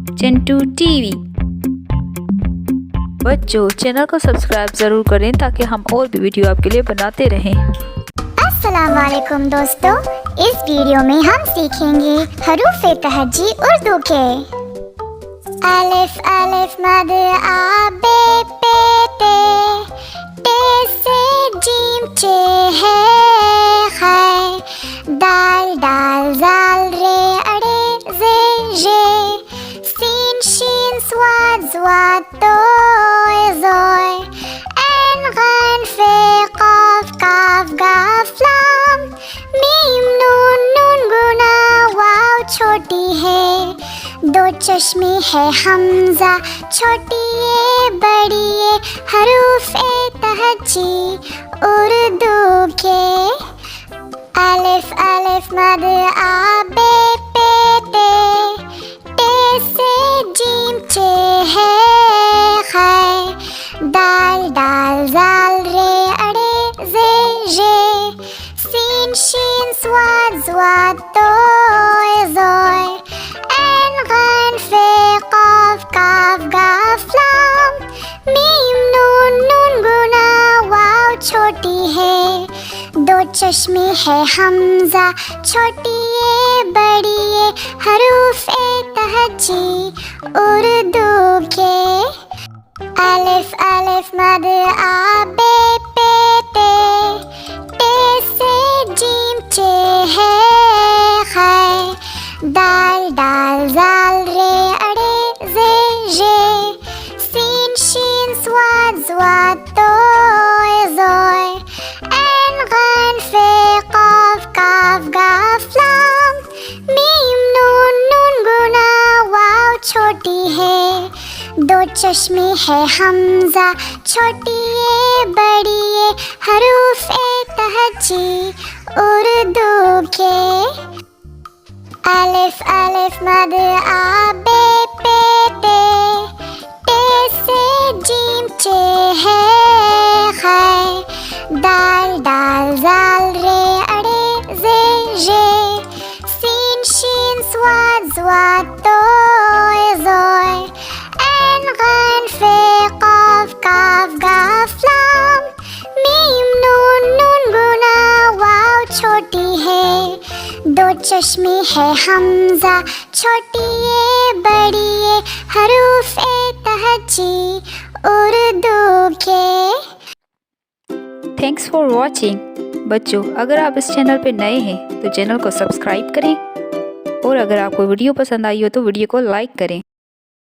Chintu TV. बच्चों channel को subscribe ज़रूर करें ताकि हम और भी वीडियो आपके लिए बनाते रहें। अस्सलाम वालेकुम दोस्तों, इस वीडियो में हम सीखेंगे हरूफ तहज्जी उर्दू के। अलिफ अलिफ मद आ बे पे टे से जीम चे है खै दाल दाल जाल रे अड़े जे जे सीन शीन स्वाद स्वाद तो जोय एन गन फे काफ काफ गाफ लाम मीम नून नून गुना वाव छोटी है, दो चश्मे है हमजा छोटी ये बड़ी ये हरूफ तहज्जी उर्दू के। अलिफ अलिफ मद आ बे पे टे से जीम चे है खै दाल दाल जाल रे अड़े जे जे सीन शीन स्वाद स्वाद तो जोय एन गन फे काफ काफ गाफ लाम मीम नून नून गुना वाव छोटी है, दो चश्मे है हमजा छोटी ये बड़ी ये हरूफ तहज्जी उर्दू के। अलिफ अलिफ मद आ बे पे टे से जीम चे है खै दाल दाल जाल रे अड़े जे जे सीन शीन स्वाद स्वाद तो जोय एन गन फे काफ काफ गाफ लाम मीम नून नून गुना वाव छोटी है, दो चश्मे है हमजा छोटी ये बड़ी ये हरूफ तहज्जी उर्दू के। अलिफ अलिफ मद आ बे पे टे से जीम चे है खै दाल दाल जाल रे अड़े जे जे सीन शीन स्वाद स्वाद तो जोय एन गन फे काफ काफ गाफ लाम मीम नून नून गुना वाव छोटी है, दो चश्मे है हमजा छोटी ये बड़ी ये हरूफ तहज्जी उर्दू के। Thanks for watching. बच्चों अगर आप इस चैनल पर नए हैं तो चैनल को सब्सक्राइब करें और अगर आपको वीडियो पसंद आई हो तो वीडियो को लाइक करें।